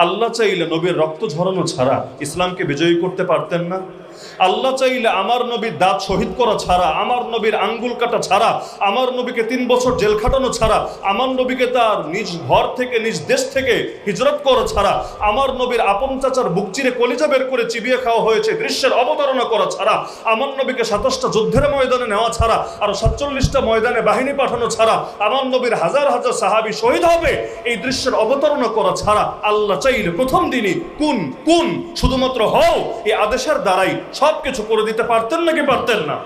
আল্লাহ চাইলে নবীর রক্ত ঝরানো ছাড়া ইসলামকে বিজয়ী করতে পারতেন না? আল্লাহ চাইলে আমার নবীর দাঁত শহীদ করা ছাড়া, আমার নবীর আঙ্গুল কাটা ছাড়া, আমার নবীকে 3 বছর জেল খাটানো ছাড়া, আমার নবীকে তার নিজ ঘর থেকে নিজ দেশ থেকে হিজরত করা ছাড়া, আমার নবীর আপন চাচার বুক চিরে কলিজা বের করে চিবিয়ে খাওয়া হয়েছে দৃশ্যের অবতারণা করা ছাড়া, আমার নবীকে 27টা যুদ্ধের ময়দানে নেওয়া ছাড়া, আর 47টা ময়দানে বাহিনী পাঠানো ছাড়া, আমার নবীর হাজার হাজার সাহাবী শহীদ হবে এই দৃশ্যের অবতারণা করা ছাড়া আল্লাহ চাইলে প্রথম দিনই কুন শুধুমাত্র হও এই আদেশের দ্বারাই সবকিছু করে দিতে পারতেন নাকি পারতেন না?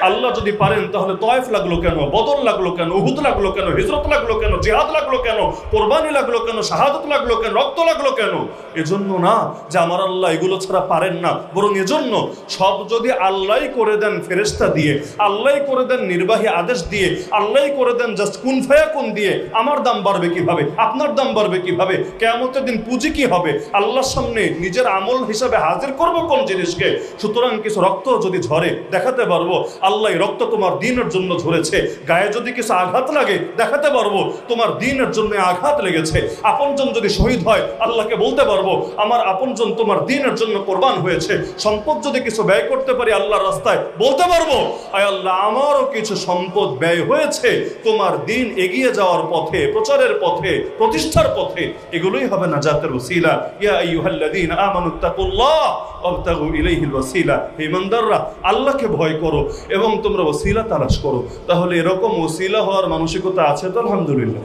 আল্লাহ যদি পারেন তাহলে তয়েফ লাগলো কেন, বদর লাগলো কেন, উহুদ লাগলো কেন, হিজরত লাগলো কেন, জিহাদ লাগলো কেন, কোরবানি লাগলো কেন, শাহাদত লাগলো কেন, রক্ত লাগলো কেন? এজন্য না যে আমার আল্লাহ এগুলো ছাড়া পারেন না, বরং এজন্য সব যদি আল্লাহই করে দেন ফেরেশতা দিয়ে, আল্লাহই করে দেন নির্বাহী আদেশ দিয়ে, আল্লাহই করে দেন জাস্ট কুন ফায়াকুন দিয়ে, আমার দাম বাড়বে কিভাবে, আপনার দাম বাড়বে কিভাবে, কিয়ামতের দিন পুঁজি কি হবে, আল্লাহর সামনে নিজের আমল হিসাবে হাজির করব কোন জিনিসকে? সুতরাং কিছু রক্ত যদি ঝরে দেখাতে পারবো আল্লাহ রক্ত তোমার দ্বীনের জন্য ঝরেছে। গায়ে যদি কিছু আঘাত লাগে দেখাতে পারবো তোমার দ্বীনের জন্য আঘাত লেগেছে। আপনজন যদি শহীদ হয় আল্লাহকে বলতে পারবো আমার আপনজন তোমার দ্বীনের জন্য কোরবান হয়েছে। সম্পদ যদি কিছু ব্যয় করতে পারি আল্লাহর রাস্তায় বলতে পারবো আয় আল্লাহ আমারও কিছু সম্পদ ব্যয় হয়েছে তোমার দ্বীন এগিয়ে যাওয়ার পথে, প্রচারের পথে, প্রতিষ্ঠার পথে। এগুলোই হবে নাজাতের ওসিলা। ইয়া আইয়ুহাল্লাযীনা আমানুত্তাকুল্লাহ ওয়াবতাগু ইলাইহিল ওয়াসিলা। হে ইমানদাররা আল্লাহকে ভয় করো এবং তোমরা ওসিলা তালাশ করো। তাহলে এরকম ওসিলা হওয়ার মানসিকতা আছে তো আলহামদুলিল্লাহ।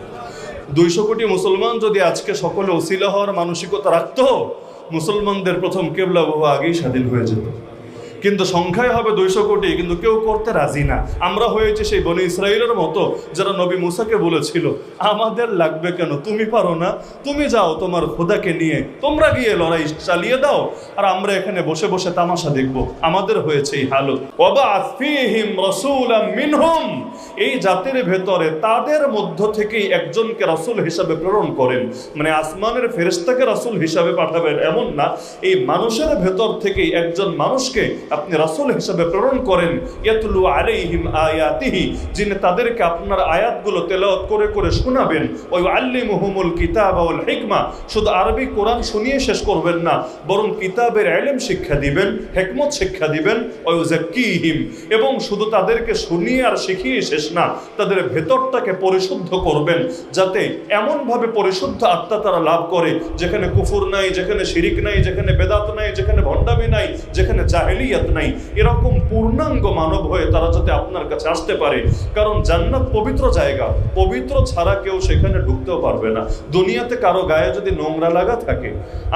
200 কোটি মুসলমান যদি আজকে সকলে ওসিলা হওয়ার মানসিকতা রাখতো মুসলমানদের প্রথম কিবলা বহু আগেই স্বাধীন হয়ে যেত। কিন্তু সংখ্যায় হবে 200 কোটি, কিন্তু কেউ করতে রাজি না। আমরা হয়েছে সেই বনি ইসরাইলের মতো যারা নবী মুসাকে বলেছিল আমাদের লাগবে কেন, তুমি পারো না, তুমি যাও তোমার খোদাকে নিয়ে, তোমরা গিয়ে লড়াই চালিয়ে দাও আর আমরা এখানে বসে বসে তামাশা দেখব। আমাদের হয়েছে এই হালত। ওয়াবা'আথ ফীহিম রাসূলাম মিনহুম, এই জাতির ভেতরে তাদের মধ্য থেকেই একজনকে রাসূল হিসাবে প্রেরণ করেন। মানে আসমানের ফেরেশতাকে রাসূল হিসাবে পাঠাবেন এমন না, এই মানুষের ভেতর থেকেই একজন মানুষকে আপনি রাসূল হিসেবে প্রেরণ করেন। ইয়াতলু আলাইহিম আয়াতিহি, যিনি তাদেরকে আপনার আয়াতগুলো তেলাওয়াত করে করে শোনাবেন। ওয়া ইউআল্লিমুহুমুল কিতাবা ওয়াল হিকমা, শুধু আরবি কোরআন শুনিয়ে শেষ করবেন না, বরং কিতাবের ইলম শিক্ষা দিবেন, হিকমত শিক্ষা দিবেন। ওয়া ইউযাক্কিহিম, এবং শুধু তাদেরকে শুনিয়ে আর শিখিয়ে শেষ না, তাদের ভেতরটাকে পরিশুদ্ধ করবেন, যাতে এমনভাবে পরিশুদ্ধ আত্মা তারা লাভ করে যেখানে কুফর নাই, যেখানে শিরিক নাই, যেখানে বেদাত নাই, যেখানে ভণ্ডামি নাই, যেখানে জাহেলিয়াত নাই। এরকম পূর্ণাঙ্গ মানব হয়ে তারা যাতে আপনার কাছে আসতে পারে। কারণ জান্নাত পবিত্র জায়গা, পবিত্র ছাড়া কেউ সেখানে ঢুকতেও পারবে না। দুনিয়াতে কারো গায়ে যদি নোংরা লাগা থাকে,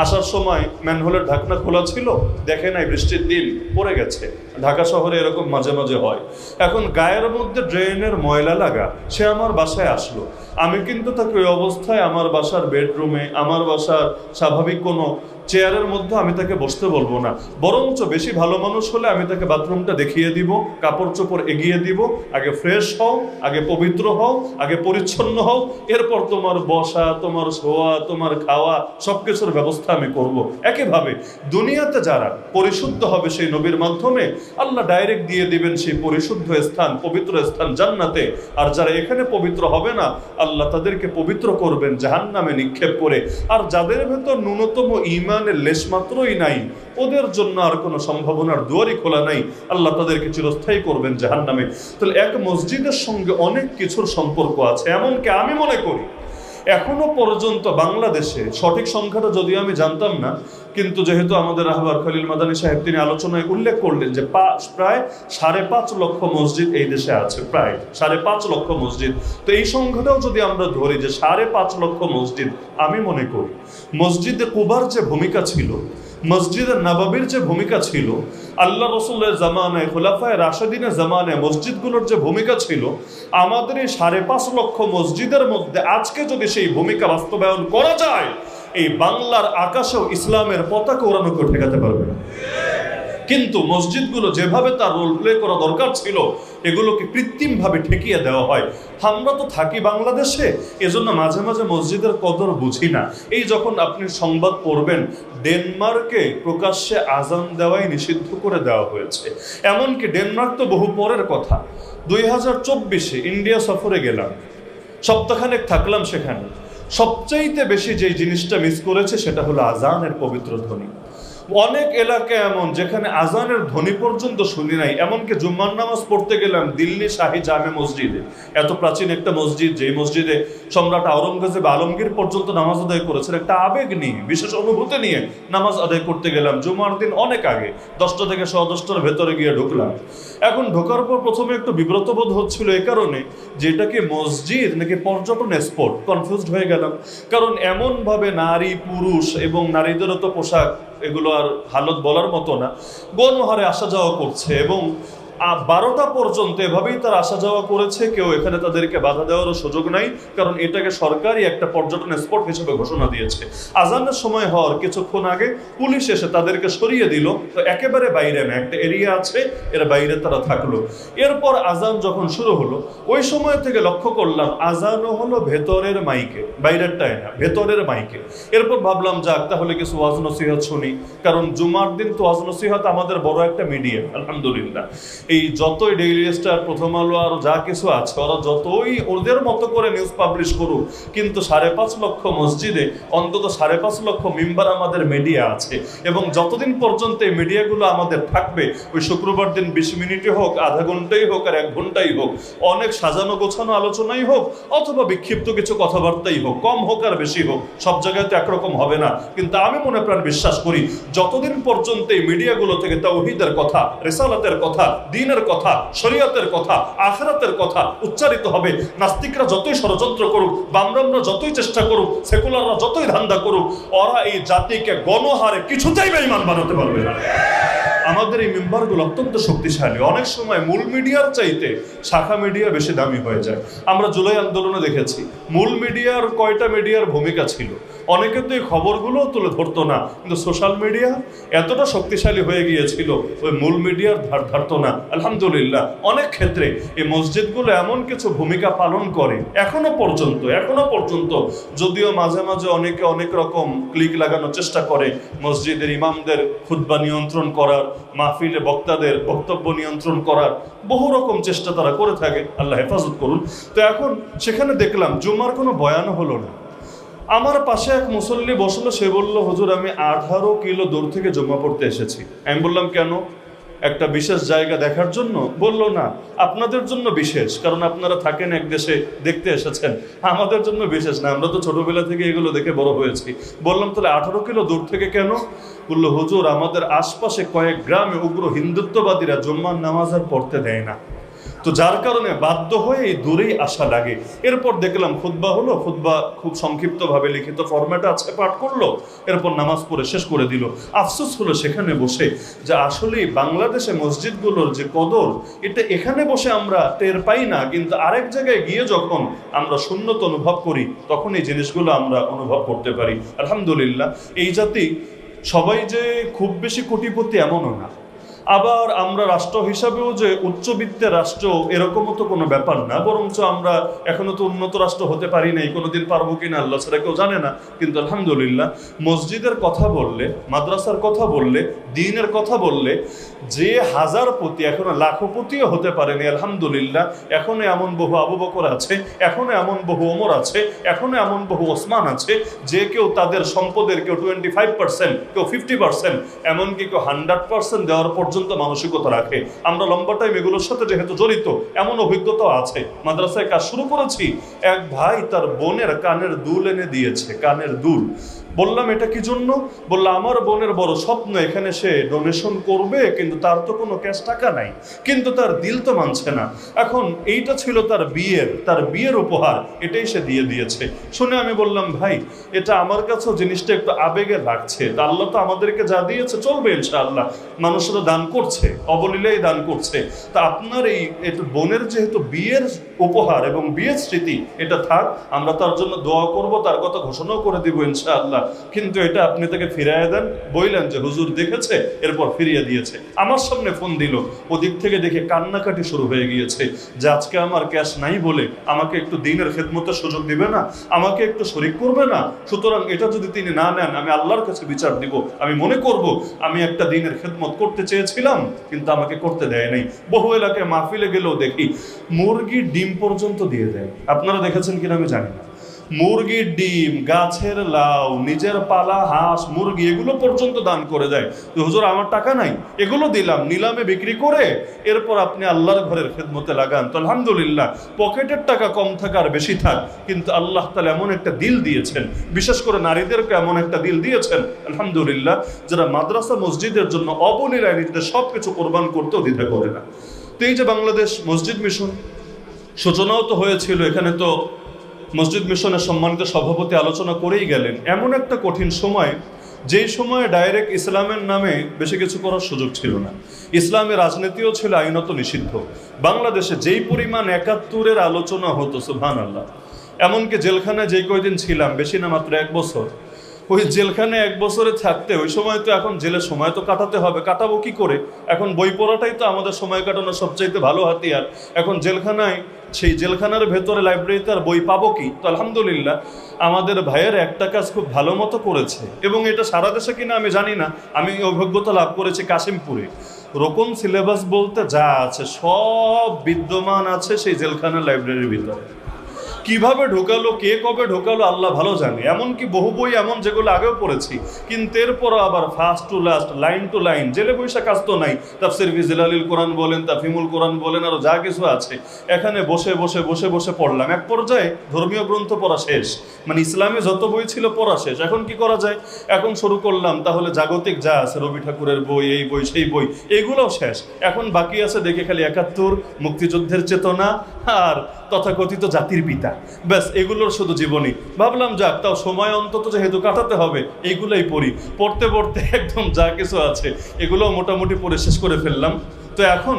আসার সময় ম্যানহোলের ঢাকনা খোলা ছিল, দেখে নাই বৃষ্টির দিন পড়ে গেছে, ঢাকা শহরে এরকম মাঝে মাঝে হয়। এখন গায়ের মধ্যে ড্রেনের ময়লা লাগা, সে আমার বাসায় আসলো, আমি কিন্তু তাকে ওই অবস্থায় আমার বাসার বেডরুমে, আমার বাসার স্বাভাবিক কোনো চেয়ারের মধ্যে আমি তাকে বসতে বলবো না। বরঞ্চ বেশি ভালো মানুষ হলে আমি তাকে বাথরুমটা দেখিয়ে দিব, কাপড় চোপড় এগিয়ে দিব, আগে ফ্রেশ হও, আগে পবিত্র হও, আগে পরিচ্ছন্ন হও, এরপর তোমার বসা, তোমার শোয়া, তোমার খাওয়া সবকিছুর ব্যবস্থা আমি করব। একইভাবে দুনিয়াতে যারা পরিশুদ্ধ হবে সেই নবীর মাধ্যমে আল্লাহ ডাইরেক্ট দিয়ে দিবেন সেই পরিশুদ্ধ স্থান, পবিত্র স্থান জান্নাতে। আর যারা এখানে পবিত্র হবে না আল্লাহ তাদেরকে পবিত্র করবেন জাহান্নামে নিক্ষেপ করে। আর যাদের ভেতর ন্যূনতম ঈমানের লেশ মাত্রই নাই, ওদের জন্য আর কোনো সম্ভাবনার দুয়ারই খোলা নাই, আল্লাহ তাদেরকে চিরস্থায়ী করবেন জাহান্নামে। তাহলে এক মসজিদের সঙ্গে অনেক কিছুর সম্পর্ক আছে। এমনকি আমি মনে করি এখনো পর্যন্ত বাংলাদেশে, সঠিক সংখ্যাটা যদিও আমি জানতাম না, কিন্তু যেহেতু আমাদের রাহবার খলিল মাদানী সাহেব তিনি আলোচনায় উল্লেখ করলেন যে প্রায় 5.5 লক্ষ মসজিদ এই দেশে আছে, প্রায় 5.5 লক্ষ মসজিদ। তো এই সংখ্যাটাও যদি আমরা ধরি যে 5.5 লক্ষ মসজিদ, আমি মনে করি মসজিদে কুবার যে ভূমিকা ছিল, মসজিদে নববীর যে ভূমিকা ছিল, আল্লাহ রসুলের জামানায়, খুলাফায়ে রাশেদিনের জামানায় মসজিদগুলোর যে ভূমিকা ছিল, আমাদের এই 5.5 লক্ষ মসজিদের মধ্যে আজকে যদি সেই ভূমিকা বাস্তবায়ন করা যায়, এই বাংলার আকাশেও ইসলামের পতাকা ওড়ানো কেউ ঠেকাতে পারবে না। কিন্তু মসজিদগুলো যেভাবে তার রোল প্লে করা দরকার ছিল, এগুলোকে কৃত্রিমভাবে ঠেকিয়ে দেওয়া হয়। আমরা তো থাকি বাংলাদেশে, এজন্য মাঝে মাঝে মসজিদের কদর বুঝি না। এই যখন আপনি সংবাদ পড়বেন ডেনমার্কে প্রকাশ্যে আজান দেওয়াই নিষিদ্ধ করে দেওয়া হয়েছে। এমনকি ডেনমার্ক তো বহু পরের কথা, 2024-এ ইন্ডিয়া সফরে গেলাম, সপ্তাহখানেক থাকলাম সেখানে। সবচাইতে বেশি যে জিনিসটা মিস করেছে সেটা হলো আজানের পবিত্র ধ্বনি। অনেক এলাকা এমন যেখানে আজানের ধ্বনি পর্যন্ত শুনি নাই। এমনকি জুম্মার নামাজ পড়তে গেলাম দিল্লি শাহী জামে মসজিদে, এত প্রাচীন একটা মসজিদ, যে মসজিদে সম্রাট আওরঙ্গজেব আলমগীর পর্যন্ত নামাজ আদায় করেছেন, একটা আবেগ নিয়ে, বিশেষ অনুভূতি নিয়ে নামাজ আদায় করতে গেলাম জুমার দিন অনেক আগে, 10টা থেকে 10:15টার ভেতরে গিয়ে ঢুকলাম। এখন ঢোকার পর প্রথমে একটু বিব্রত বোধ হচ্ছিল এই কারণে যে এটা কি মসজিদ নাকি পর্যটন স্পট, কনফিউজড হয়ে গেলাম। কারণ এমনভাবে নারী পুরুষ এবং নারীদেরও তো পোশাক, এগুলো আর হালত বলার মতো না, গণহারে আসা যাওয়া করছে এবং 12টা পর্যন্ত এভাবেই তারা আসা যাওয়া করেছে। কেউ এখানে তাদেরকে বাধা দেওয়ারও সুযোগ নাই, কারণ এটাকে সরকারি একটা পর্যটন স্পট হিসেবে ঘোষণা দিয়েছে। আজানের সময় হওয়ার কিছুক্ষণ আগে পুলিশ এসে তাদেরকে সরিয়ে দিল। তো একেবারে বাইরে না, একটা এরিয়া আছে, এর বাইরে তারা থাকলো। এরপর আজান যখন শুরু হলো ওই সময় থেকে লক্ষ্য করলাম আজানও হলো ভেতরের মাইকে, বাইরেরটাই না, ভেতরের মাইকে। এরপর ভাবলাম যাক তাহলে কিছু ওয়াজ নসিহত শুনি, কারণ জুমার দিন তো ওয়াজ নসিহত আমাদের বড় একটা মিডিয়া আলহামদুলিল্লাহ। এই যতই ডেইলি স্টার, প্রথম আলো আর যা কিছু আছে, ওরা যতই ওদের মতো করে নিউজ পাবলিশ করুক, কিন্তু 5.5 লক্ষ মসজিদে অন্তত 5.5 লক্ষ মেম্বার আমাদের মিডিয়া আছে। এবং যতদিন পর্যন্ত এই মিডিয়াগুলো আমাদের থাকবে, ওই শুক্রবার দিন 20 মিনিটই হোক, আধা ঘন্টাই হোক আর 1 ঘন্টাই হোক, অনেক সাজানো গোছানো আলোচনাই হোক অথবা বিক্ষিপ্ত কিছু কথাবার্তাই হোক, কম হোক আর বেশি হোক, সব জায়গায় তো একরকম হবে না। কিন্তু আমি মনে প্রাণ বিশ্বাস করি যতদিন পর্যন্ত এই মিডিয়াগুলো থেকে তাওহীদের কথা, রিসালাতের কথা, দ্বীনের কথা, শরীয়তের কথা, আখিরাতের কথা উচ্চারিত হবে, নাস্তিকরা যতই ষড়যন্ত্র করুক, বামরামরা যতই চেষ্টা করুক, সেকুলাররা যতই ধান্দা করুক, ওরা এই জাতিকে গণহারে কিছুতেই বেঈমান বানাতে পারবে না। আমাদের এই মেম্বারগুলো অত্যন্ত শক্তিশালী। অনেক সময় মূল মিডিয়ার চাইতে শাখা মিডিয়া বেশি দামি হয়ে যায়। আমরা জুলাই আন্দোলনে দেখেছি মূল মিডিয়ার কয়টা মিডিয়ার ভূমিকা ছিল, অনেকে তো এই খবরগুলো তুলে ধরতো না, কিন্তু সোশ্যাল মিডিয়া এতটা শক্তিশালী হয়ে গিয়েছিল ওই মূল মিডিয়ার ধার ধারতো না। আলহামদুলিল্লাহ অনেক ক্ষেত্রে এই মসজিদগুলো এমন কিছু ভূমিকা পালন করে এখনো পর্যন্ত, যদিও মাঝে মাঝে অনেকে অনেক রকম ক্লিক লাগানোর চেষ্টা করে, মসজিদের ইমামদের খুতবা নিয়ন্ত্রণ করার, মাহফিলে বক্তাদের বক্তব্য নিয়ন্ত্রণ করার বহু রকম চেষ্টা তারা করে থাকে, আল্লাহ হেফাজত করুন। তো এখন সেখানে দেখলাম জুমার কোনো বয়ানও হলো না। আমার পাশে এক মুসল্লি বসলো, সে বলল হুজুর আমি 18 কিলো দূর থেকে জুম্মা পড়তে এসেছি। আমি বললাম কেন? একটা বিশেষ জায়গা দেখার জন্য? বলল না, আপনাদের জন্য বিশেষ, কারণ আপনারা থাকেন এক দেশে, দেখতে এসেছেন। আমাদের জন্য বিশেষ না, আমরা তো ছোটবেলা থেকে এগুলো দেখে বড় হয়েছি। বললাম তাহলে 18 কিলো দূর থেকে কেন? বললো হুজুর আমাদের আশপাশে কয়েক গ্রামে উগ্র হিন্দুত্ববাদীরা জুম্মার নামাজ আর পড়তে দেয় না, তো যার কারণে বাধ্য হয়ে এই দূরেই আসা লাগে। এরপর দেখলাম খুতবা হলো, খুতবা খুব সংক্ষিপ্তভাবে লিখিত ফরম্যাটে আছে, পাঠ করলো, এরপর নামাজ পড়ে শেষ করে দিল। আফসোস হলো সেখানে বসে যে আসলে বাংলাদেশে মসজিদগুলোর যে কদর, এটা এখানে বসে আমরা টের পাই না, কিন্তু আরেক জায়গায় গিয়ে যখন আমরা শূন্যতা অনুভব করি তখন এই জিনিসগুলো আমরা অনুভব করতে পারি। আলহামদুলিল্লাহ এই জাতি সবাই যে খুব বেশি কোটিপতি এমনও না, আবার আমরা রাষ্ট্র হিসাবেও যে উচ্চবিত্তের রাষ্ট্র এরকমও তো কোনো ব্যাপার না, বরঞ্চ আমরা এখনো তো উন্নত রাষ্ট্র হতে পারি নাই, কোনোদিন পারবো কিনা আল্লাহ ছাড়া কেউ জানে না। কিন্তু আলহামদুলিল্লাহ মসজিদের কথা বললে, মাদ্রাসার কথা বললে, দ্বীনের কথা বললে যে হাজারপতি এখনো লাখপতিও হতে পারেনি আলহামদুলিল্লাহ। এখনো এমন বহু আবু বকর আছে, এখনো এমন বহু ওমর আছে, এখনো এমন বহু ওসমান আছে যে কেউ তাদের সম্পদের কেউ 25%, কেউ 50%, এমনকি কেউ 100% দেওয়ার পর্যন্ত মানসিকতা রাখে। আমরা লম্বা টাইম এগুলোর সাথে যেহেতু জড়িত, এমন অভিজ্ঞতা আছে। মাদ্রাসায় কাজ শুরু করেছি, এক ভাই তার বোনের কানের দুল এনে দিয়েছে, কানের দুল। বললাম এটা কি জন্য? বললাম আমার বোনের বড় স্বপ্ন এখানে সে ডোনেশন করবে, কিন্তু তার তো কোনো ক্যাশ টাকা নাই, কিন্তু তার দিল তো মানছে না। এখন এইটা ছিল তার বিয়ের উপহার, এটাই সে দিয়ে দিয়েছে। শুনে আমি বললাম ভাই এটা আমার কাছেও জিনিসটা একটু আবেগে লাগছে। তা আল্লাহ তো আমাদেরকে যা দিয়েছে চলবে ইনশাআল্লাহ, মানুষরা দান করছে, অবলীলায় দান করছে। তা আপনার এই বোনের যেহেতু বিয়ের উপহার এবং বিয়ের স্মৃতি, এটা থাক, আমরা তার জন্য দোয়া করব, তার কথা ঘোষণাও করে দিব ইনশাআল্লাহ। কিন্তু এটা আপনি তাকে ফিরিয়ে দেন, বললেন যে হুজুর দেখেছে, এরপর ফিরিয়ে দিয়েছে। আমার সামনে ফোন দিল, ওদিক থেকে দেখে কান্নাকাটি শুরু হয়ে গিয়েছে যে আজকে আমার ক্যাশ নাই বলে আমাকে একটু দ্বীনের খেদমতের সুযোগ দিবে না, আমাকে একটু শরীক করবে না। সুতরাং এটা যদি তিনি না নেন আমি আল্লাহর কাছে বিচার দিব। আমি মনে করব আমি একটা দ্বীনের খেদমত করতে চেয়েছিলাম কিন্তু আমাকে করতে দেয় নাই। বহু এলাকায় মাহফিলে গেলেও দেখি মুরগির ডিম পর্যন্ত দিয়ে দেয়, আপনারা দেখেছেন কিনা আমি জানি না। মুরগির ডিম, গাছের লাউ, নিজের পালা হাঁস মুরগি এগুলো পর্যন্ত দান করে দেয়। তো হুজুর আমার টাকা নাই, এগুলো দিলাম, নিলামে বিক্রি করে এরপর আপনি আল্লাহর ঘরের খেদমতে লাগান। তো আলহামদুলিল্লাহ, পকেটের টাকা কম থাক আর বেশি থাক, কিন্তু আল্লাহ তাআলা এমন একটা দিল দিয়েছেন, বিশেষ করে নারীদেরকে এমন একটা দিল দিয়েছেন আলহামদুলিল্লাহ, যারা মাদ্রাসা মসজিদের জন্য অবলীলায় নিজেদের সবকিছু কোরবান করতেও দ্বিধা করে না। তো এই যে বাংলাদেশ মসজিদ মিশন সূচনাও তো হয়েছিল, এখানে তো মসজিদ মিশনের সম্মানিত সভাপতি আলোচনা করেই গেলেন। এমন একটা কঠিন সময়, যেই সময়ে ডাইরেক্ট ইসলামের নামে বেশি কিছু করার সুযোগ ছিল না, ইসলামের রাজনীতিও ছিল আইনত নিষিদ্ধ। বাংলাদেশে যেই পরিমাণ ৭১-এর আলোচনা হতো সুবহানাল্লাহ, এমনকি জেলখানায় যেই কয়দিন ছিলাম, বেশি না মাত্র 1 বছর, ওই জেলখানে 1 বছরে থাকতে ওই সময় তো, এখন জেলে সময় তো কাটাতে হবে, কাটাবো কি করে? এখন বই পড়াটাই তো আমাদের সময় কাটানোর সবচাইতে ভালো হাতিয়ার। এখন জেলখানায়, সেই জেলখানার ভেতরে লাইব্রেরিতে আর বই পাবো কি? তো আলহামদুলিল্লাহ আমাদের ভাইয়ের একটা কাজ খুব ভালো মতো করেছে, এবং এটা সারা দেশে কিনা আমি জানি না, আমি অভিজ্ঞতা লাভ করেছি কাশিমপুরে। রোকন সিলেবাস বলতে যা আছে সব বিদ্যমান আছে সেই জেলখানার লাইব্রেরির ভিতরে। কিভাবে ঢোকালো, কে কবে ঢোকালো আল্লাহ ভালো জানে। এমনকি বহু বই এমন যেগুলো আগেও পড়েছি, কিন্তু এরপরও আবার first to last, line to line, জেলে বৈশা কাজ তো নাই, তাফসির ফি জিলালিল কোরআন বলেন, তাফহিমুল কোরআন বলেন, আরো যা কিছু আছে এখানে বসে বসে বসে বসে পড়লাম। এক পর্যায়ে ধর্মীয় গ্রন্থ পড়া শেষ, মানে ইসলামে যত বই ছিল পড়া শেষ। এখন কি করা যায়? এখন শুরু করলাম তাহলে জাগতিক যা আছে, রবি ঠাকুরের বই, এই বই সেই বই, এগুলোও শেষ। এখন বাকি আছে দেখে খালি ৭১, মুক্তিযুদ্ধের চেতনা আর তথাকথিত জাতির পিতা, ব্যাস এগুলোর শুধু জীবনী। ভাবলাম যাক, তাও সময় অন্তত যেহেতু কাটাতে হবে, এইগুলোই পড়ি। পড়তে পড়তে একদম যা কিছু আছে এগুলো মোটামুটি পড়ে শেষ করে ফেললাম। তো এখন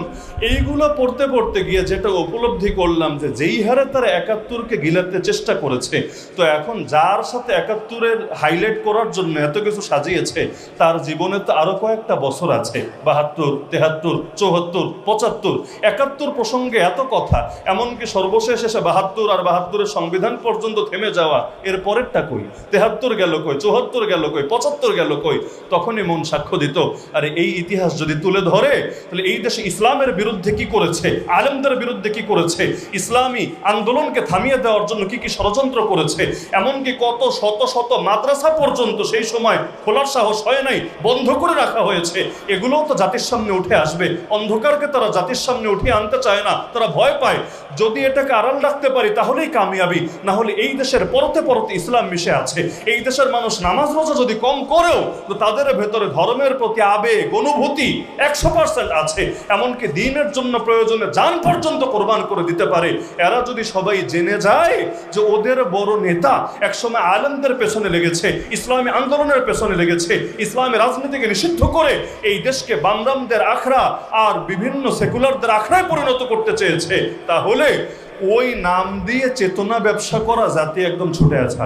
এইগুলো পড়তে পড়তে গিয়ে যেটা উপলব্ধি করলাম, যে যেই হারে তারা ৭১-কে গিলাতে চেষ্টা করেছে, তো এখন যার সাথে ৭১-এর হাইলাইট করার জন্য এত কিছু সাজিয়েছে, তার জীবনে তো আরো কয়েকটা বছর আছে, ৭২, ৭৩, ৭৪, ৭৫, ৭১ প্রসঙ্গে এত কথা, এমনকি সর্বশেষ এসে ৭২ আর ৭২-এর সংবিধান পর্যন্ত থেমে যাওয়া, এর পরেরটা কই? ৭৩ গেল কই? ৭৪ গেল কই? ৭৫ গেল কই? তখনই মন সাক্ষ্য দিত, আরে এই ইতিহাস যদি তুলে ধরে, তাহলে এই দেশে ইসলামের বিরুদ্ধে কি করেছে, আলেমদের বিরুদ্ধে কি করেছে, ইসলামী আন্দোলনকে থামিয়ে দেওয়ার জন্য কি কি ষড়যন্ত্র করেছে, এমনকি কত শত শত মাদ্রাসা পর্যন্ত সেই সময় খোলার সাহস হয় নাই, বন্ধ করে রাখা হয়েছে, এগুলোও তো জাতির সামনে উঠে আসবে। অন্ধকারকে তারা জাতির সামনে উঠিয়ে আনতে চায় না, তারা ভয় পায় যদি এটাকে আড়াল রাখতে পারি তাহলেই কামিয়াবি, না হলে এই দেশের পরতে পরতে ইসলাম মিশে আছে। এই দেশের মানুষ নামাজ রোজা যদি কম করেও, তো তাদের ভেতরে ধর্মের প্রতি আবেগ অনুভূতি 100% আছে, এমনকি দ্বীনের জন্য প্রয়োজনে জান পর্যন্ত কোরবান করে দিতে পারে। এরা যদি সবাই জেনে যায় যে ওদের বড় নেতা একসময় আলেমদের পেছনে লেগেছে, ইসলামী আন্দোলনের পেছনে লেগেছে, ইসলামী রাজনীতিকে নিষিদ্ধ করে এই দেশকে বামরামদের আখড়া আর বিভিন্ন সেকুলারদের আখড়ায় পরিণত করতে চেয়েছে, তাহলে ওই নাম দিয়ে চেতনা ব্যবসা করা জাতি একদম ছুটে আছে।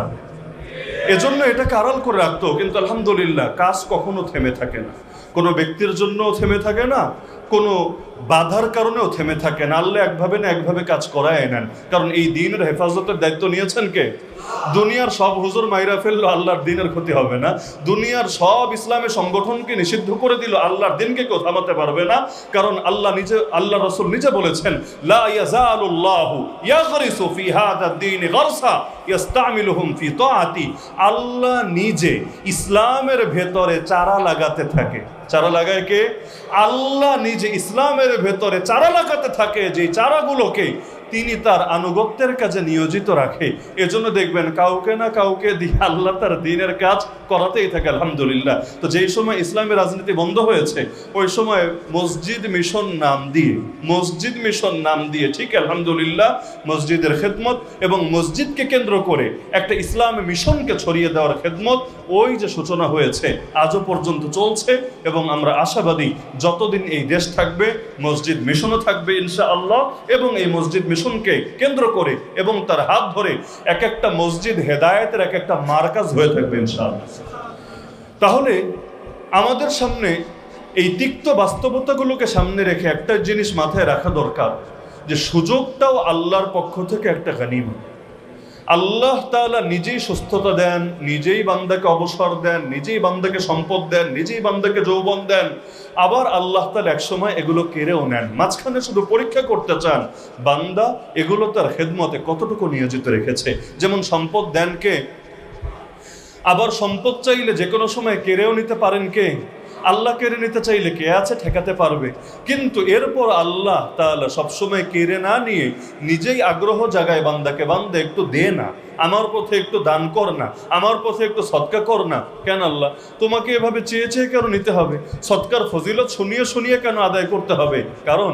এজন্য এটাকে আড়াল করে রাখতো। কিন্তু আলহামদুলিল্লাহ কাজ কখনো থেমে থাকে না, কোনো ব্যক্তির জন্যও থেমে থাকে না, কোনো বাধার কারণেও থেমে থাকে না। আল্লাহ একভাবে না একভাবে কাজ করায় নেন, কারণ এই দ্বীনের হেফাজতের দায়িত্ব নিয়েছেন কে? দুনিয়ার সব হুজুর মাইরা ফেললো, আল্লাহর দ্বীনের ক্ষতি হবে না। দুনিয়ার সব ইসলামের সংগঠনকে নিষিদ্ধ করে দিল, আল্লাহর দ্বীনকে কেউ থামাতে পারবে না, কারণ আল্লাহ নিজে, আল্লাহ রাসূল নিজে বলেছেন, লা ইয়াজালুল্লাহু ইয়াগরিসু ফি হাদাদ দ্বীনি গারসা ইস্তামিলুহুম ফি তাআতি। আল্লাহ নিজে ইসলামের ভেতরে চারা লাগাতে থাকে। চারা লাগায় কে? আল্লাহ নিজে ইসলামের ভেতরে চারা লাগাতে থাকে, যে চারাগুলোকে তিনি তার আনুগত্যের কাজে নিয়োজিত রাখে। এজন্য দেখবেন কাউকে না কাউকে দিয়ে আল্লাহ তার দ্বীনের কাজ করাতেই থাকে আলহামদুলিল্লাহ। তো যেই সময় ইসলামের রাজনীতি বন্ধ হয়েছে, ওই সময় মসজিদ মিশন নাম দিয়ে ঠিক আলহামদুলিল্লাহ মসজিদের খেদমত এবং মসজিদকে কেন্দ্র করে একটা ইসলাম মিশনকে ছড়িয়ে দেওয়ার খেদমত, ওই যে সূচনা হয়েছে আজও পর্যন্ত চলছে। এবং আমরা আশাবাদী যতদিন এই দেশ থাকবে মসজিদ মিশনও থাকবে ইনশাআল্লাহ, এবং এই মসজিদ মিশনকে কেন্দ্র করে এবং তার হাত ধরে এক একটা মসজিদ হেদায়েতের এক একটা মার্কাজ হয়ে থাকবে ইনশাআল্লাহ। তাহলে আমাদের সামনে এই তিক্ত বাস্তবতাগুলোকে সামনে রেখে একটা জিনিস মাথায় রাখা দরকার, যে সুযোগটাও আল্লাহর পক্ষ থেকে একটা গনিমত। আল্লাহ তাআলা নিজেই সুস্থতা দেন, নিজেই বান্দাকে অবসর দেন, নিজেই বান্দাকে সম্পদ দেন, নিজেই বান্দাকে যৌবন দেন। আবার আল্লাহ তাআলা একসময় এগুলো কেড়েও নেন। মাঝখানে শুধু পরীক্ষা করতে চান বান্দা এগুলো তার খেদমতে কতটুকু নিয়োজিত রেখেছে। যেমন সম্পদ দেন কে, আবার সম্পদ চাইলে যে কোনো সময় কেড়েও নিতে পারেন কে? আল্লাহ কেড়ে নিতে চাইলে কে আছে ঠেকাতে পারবে? কিন্তু এরপর আল্লাহ তাআলা সবসময় কেড়ে না নিয়ে নিজেই আগ্রহ জাগায় বান্দাকে, বান্দা একটু দে না, আমার পথে একটু দান কর না, আমার পথে একটু সদকা কর না। কেন আল্লাহ তোমাকে এভাবে চেয়ে চেয়ে কেন নিতে হবে? সদকার ফজিলত শুনিয়ে শুনিয়ে কেন আদায় করতে হবে? কারণ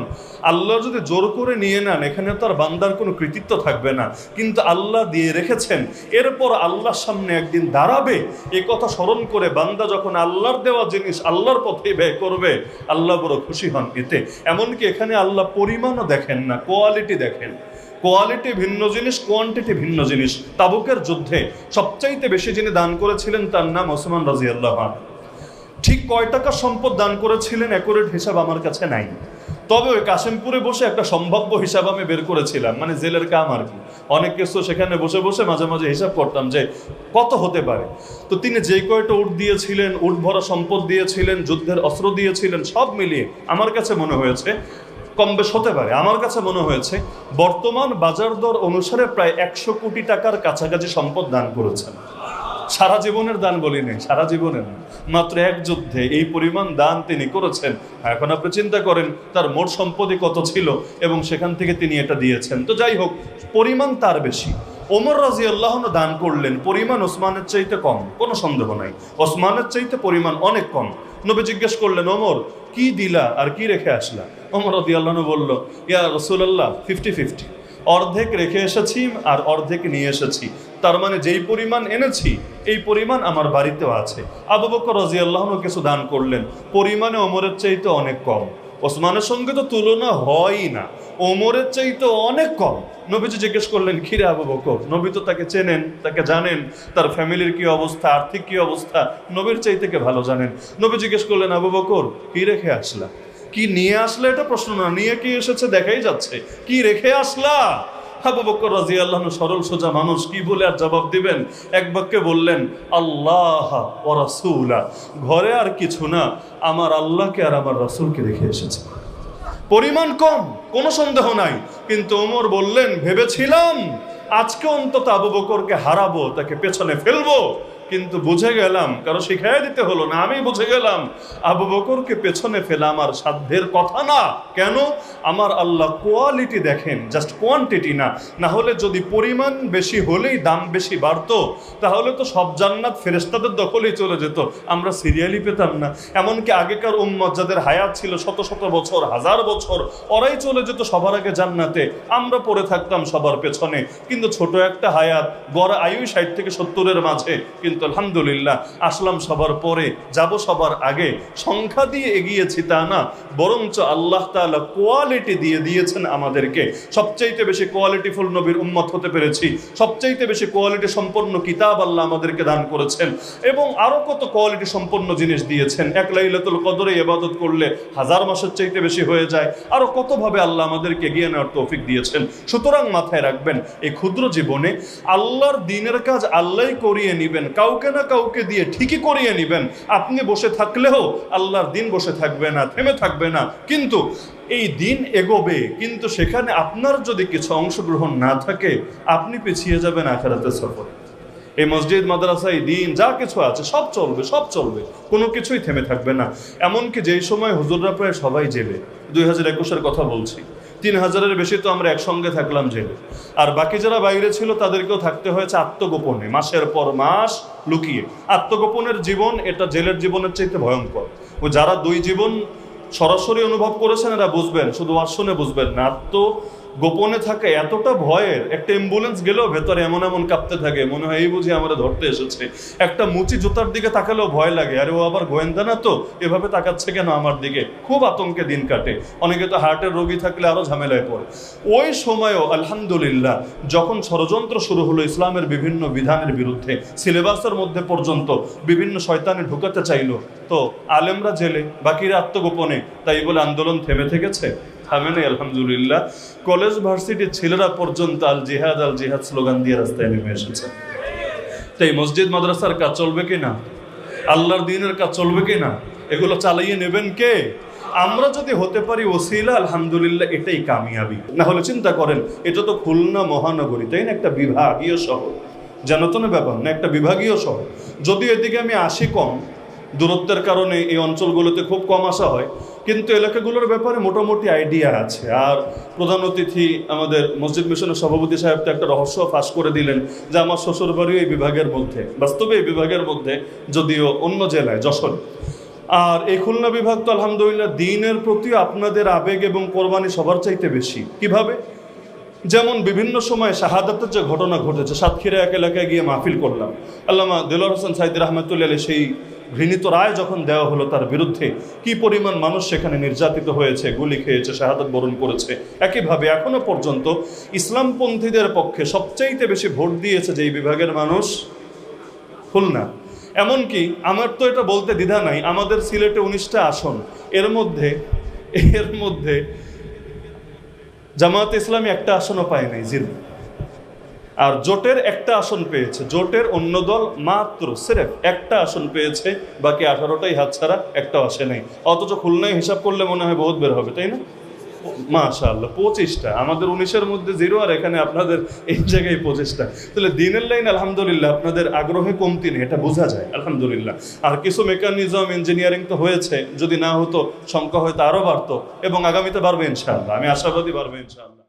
আল্লাহ যদি জোর করে নিয়ে নেন এখানে তো আর বান্দার কোনো কৃতিত্ব থাকবে না, কিন্তু আল্লাহ দিয়ে রেখেছেন। এরপর আল্লাহর সামনে একদিন দাঁড়াবে, এ কথা স্মরণ করে বান্দা যখন আল্লাহর দেওয়া জিনিস আল্লাহর পথে ব্যয় করবে আল্লাহ বড় খুশি হন এতে। এমনকি এখানে আল্লাহ পরিমাণও দেখেন না, কোয়ালিটি দেখেন। কোয়ালিটি ভিন্ন জিনিস, কোয়ান্টিটি ভিন্ন জিনিস। তাবুকের যুদ্ধে সবচাইতে বেশি যিনি দান করেছিলেন তার নাম ওসমান রাদিয়াল্লাহু আনহু। ঠিক কয় টাকা সম্পদ দান করেছিলেন অ্যাকুরেট হিসাব আমার কাছে নাই, তবে ওই কাশিমপুরে বসে একটা সম্ভাব্য হিসাব আমি বের করেছিলাম, মানে জেলের কাম আর কি। অনেক কিছু সেখানে বসে বসে মাঝে মাঝে হিসাব করতাম যে কত হতে পারে। তো তিনি যে কয়টা উট দিয়েছিলেন, উট ভরা সম্পদ দিয়েছিলেন, যুদ্ধের অস্ত্র দিয়েছিলেন, সব মিলিয়ে আমার কাছে মনে হয়েছে কম বেশ হতে পারে। আমার কাছে মনে হয়েছে বর্তমান বাজার দর অনুসারে প্রায় 100 কোটি টাকার কাছাকাছি সম্পদ দান করেছেন। সারা জীবনের দান বলি নেই, সারা জীবনের মাত্র এক যুদ্ধে এই পরিমাণ দান তিনি করেছেন। এখন আপনি চিন্তা করেন তার মোট সম্পত্তি কত ছিল এবং সেখান থেকে তিনি এটা দিয়েছেন। তো যাই হোক, পরিমাণ তার বেশি। ওমর রাদিয়াল্লাহু আনহু দান করলেন, পরিমাণ ওসমানের চাইতে কম, কোনো সন্দেহ নাই। ওসমানের চাইতে পরিমাণ অনেক কম। নবী জিজ্ঞেস করলেন, ওমর কি দিলা আর কি রেখে আসলা? ওমর রাদিয়াল্লাহু আনহু বলল, ইয়া রাসূলুল্লাহ 50-50, অর্ধেক রেখে এসেছি আর অর্ধেক নিয়ে এসেছি। তার মানে যেই পরিমাণ এনেছি এই পরিমাণ আমার বাড়িতেও আছে। আবু বকর রাদিয়াল্লাহু আনহু কিছু দান করলেন, পরিমাণে ওমরের চাইতে অনেক কম। ওসমানের সঙ্গে তো তুলনা হয়ই না, ওমরের চাইতে অনেক কম। নবীজি জিজ্ঞেস করলেন, খিরে আবু বকর? নবী তো তাকে চেনেন, তাকে জানেন, তার ফ্যামিলির কি অবস্থা, আর্থিক কি অবস্থা নবীর চাইতে কে ভালো জানেন। নবী জিজ্ঞেস করলেন, আবু বকর কি রেখে আসলা? কি নিয়ে আসলে এটা প্রশ্ন না, নিয়ে কি এসেছে দেখাই যাচ্ছে, কি রেখে আসলা? আবু বকর রাদিয়াল্লাহু আনহু সরল সোজা মানুষ, কি বলে আর জবাব দিবেন? এক বাক্যে বললেন, আল্লাহ ওয়া রাসূলা, ঘরে আর কিছু না, আমার আল্লাহকে আর আমার রাসূলকে রেখে এসেছে। পরিমাণ কম, কোনো সন্দেহ নাই, কিন্তু ওমর বললেন, ভেবেছিলাম আজকে অন্তত আবু বকরকে হারাবো, তাকে পেছনে ফেলবো, কিন্তু বুঝে গেলাম, কারো শিখাইয়া দিতে হলো না, আমি বুঝে গেলাম আবু বকরকে পেছনে ফেলা আমার সাধ্যের কথা না। কেন? আমার আল্লাহ কোয়ালিটি দেখেন, জাস্ট কোয়ান্টিটি না। না হলে যদি পরিমাণ বেশি হলেই দাম বেশি বাড়তো তাহলে তো সব জান্নাত ফেরেশতাদের দখলেই চলে যেত, আমরা সিরিয়ালি পেতাম না। এমনকি আগেকার উম্মত যাদের হায়াত ছিল শত শত বছর, হাজার বছর, ওরাই চলে যেত সবার আগে জান্নাতে, আমরা পড়ে থাকতাম সবার পেছনে। কিন্তু ছোট একটা হায়াত, গড় আয়ু 60 থেকে 70-এর মাঝে, কিন্তু আলহামদুলিল্লাহ আসলাম সবার পরে, যাব সবার আগে। সংখ্যা দিয়ে এগিয়েছি তা না, বরঞ্চ আল্লাহ তাআলা কোয়ালিটি দিয়ে দিয়েছেন আমাদেরকে। সবচাইতে বেশি কোয়ালিটিফুল নবীর উম্মত হতে পেরেছি, সবচাইতে বেশি কোয়ালিটি সম্পন্ন কিতাব আল্লাহ আমাদেরকে দান করেছেন, এবং আরো কত কোয়ালিটি সম্পন্ন জিনিস দিয়েছেন। এক লাইলাতুল কদরে ইবাদত করলে 1000 মাসের চাইতে বেশি হয়ে যায়। আরো কত ভাবে আল্লাহ আমাদেরকে এগিয়ে নেওয়ার তৌফিক দিয়েছেন। সুতরাং মাথায় রাখবেন, এই ক্ষুদ্র জীবনে আল্লাহর দ্বীনের কাজ আল্লাহই করিয়ে নিবেন, কাউকে না কাউকে দিয়ে ঠিকই করিয়ে নিবেন। আপনি বসে থাকলেও আল্লাহর দ্বীন বসে থাকবে না, থেমে থাকবে না, কিন্তু এই দিন এগোবে। কিন্তু সেখানে আপনার যদি কিছু অংশগ্রহণ না থাকে আপনি পিছিয়ে যাবেন আখিরাতের সফরে। এই মসজিদ, মাদ্রাসা, এই দিন যা কিছু আছে সব চলবে, সব চলবে, কোনো কিছুই থেমে থাকবে না। এমনকি যেই সময় হুজুররা প্রায় সবাই জেলে, 2021-এর কথা বলছি, 3000-এর বেশি তো আমরা একসঙ্গে থাকলাম জেলে, আর বাকি যারা বাইরে ছিল তাদেরকেও থাকতে হয়েছে আত্মগোপনে, মাসের পর মাস লুকিয়ে। আত্মগোপনের জীবন এটা জেলের জীবনের চাইতে ভয়ঙ্কর। ও যারা 2 জীবন সরাসরি অনুভব করেছেন এরা বুঝবেন, শুধু আর শুনে বুঝবেন না। গোপনে থাকে এতটা ভয়ের, একটা অ্যাম্বুলেন্স গেলেও ভেতরে এমন এমন কাঁপতে থাকে, মনে হয় এই বুঝি আমরা ধরতে এসেছে। একটা মুচি জুতার দিকে তাকালেও ভয় লাগে, আরে ও আবার গোয়েন্দা না তো, এভাবে তাকাচ্ছে কেন আমার দিকে, খুব আতঙ্কে দিন কাটে। অনেকে তো হার্টের রোগী থাকলে আরো ঝামেলায় পড়ে। ওই সময়ও আলহামদুলিল্লাহ যখন ষড়যন্ত্র শুরু হলো ইসলামের বিভিন্ন বিধানের বিরুদ্ধে, সিলেবাসের মধ্যে পর্যন্ত বিভিন্ন শয়তানে ঢুকাতে চাইলো, তো আলেমরা জেলে, বাকিরা আত্মগোপনে, তাই বলে আন্দোলন থেমে থেকেছে? থামে নাই আলহামদুলিল্লাহ। কলেজ ভার্সিটির ছেলেরা পর্যন্ত আল জিহাদ স্লোগান দিয়ে রাস্তায় নেমে এসেছে। তাই মসজিদ মাদ্রাসার কাজ চলবে কিনা, আল্লাহর দ্বীনের কাজ চলবে কিনা, এগুলো চালিয়ে নেবেন কে? আমরা যদি হতে পারি ওসিলা, আলহামদুলিল্লাহ এটাই কামিয়াবি। না হলে চিন্তা করেন, এটা তো খুলনা মহানগরী, তাই না? একটা বিভাগীয় শহর, জানাতনের ব্যাপার না, একটা বিভাগীয় শহর। যদি এদিকে আমি আসি কম, দূরত্বের কারণে এই অঞ্চলগুলোতে খুব কম আসা হয়, কিন্তু এলাকাগুলোর ব্যাপারে মোটামুটি আইডিয়া আছে। আর প্রধান অতিথি আমাদের মসজিদ মিশনের সভাপতি সাহেব তো একটা রহস্য ফাঁস করে দিলেন যে আমার শ্বশুর বাড়িও এই বিভাগের মধ্যে, বাস্তবে এই বিভাগের মধ্যে, যদিও অন্য জেলায়, যশোর। আর এই খুলনা বিভাগ তো আলহামদুলিল্লাহ দ্বীনের প্রতি আপনাদের আবেগ এবং কোরবানি সবার চাইতে বেশি। কিভাবে? যেমন বিভিন্ন সময় শাহাদাতের যে ঘটনা ঘটেছে, সাতক্ষীরা এক এলাকায় গিয়ে মাহফিল করলাম, আল্লামা দেলোয়ার হোসেন সাইদি রহমতুল্লাহ আলাইহি সেই ঘৃণিত রায় যখন দেওয়া হলো তার বিরুদ্ধে, কি পরিমাণ মানুষ সেখানে নির্যাতিত হয়েছে, গুলি খেয়েছে, শাহাদাত বরণ করেছে। একইভাবে এখনো পর্যন্ত ইসলামপন্থীদের পক্ষে সবচাইতে বেশি ভোট দিয়েছে যেই বিভাগের মানুষ, খুলনা। এমনকি আমার তো এটা বলতে দ্বিধা নাই, আমাদের সিলেটে 19টা আসন, এর মধ্যে জামায়াতে ইসলামী একটা আসনও পায় নাই, জিরো। আর জোটের একটা আসন পেয়েছে, জোটের অন্য দল মাত্র সিরেফ একটা আসন পেয়েছে, বাকি 18টাই হাতছাড়া, একটাও আসে নাই। অথচ খুলনায় হিসাব করলে মনে হয় বহুত বের হবে, তাই না? মাশাআল্লাহ 25টা, আমাদের 19-এর মধ্যে জিরো, আর এখানে আপনাদের এই জায়গায় 25টা। তাহলে দিনের লাইন আলহামদুলিল্লাহ আপনাদের আগ্রহে কমতি নেই, এটা বোঝা যায় আলহামদুলিল্লাহ। আর কিছু মেকানিজম ইঞ্জিনিয়ারিং তো হয়েছে, যদি না হতো সংখ্যা হয়তো আরো বাড়তো, এবং আগামীতে বাড়বে ইনশাআল্লাহ, আমি আশাবাদী বাড়বে ইনশাআল্লাহ।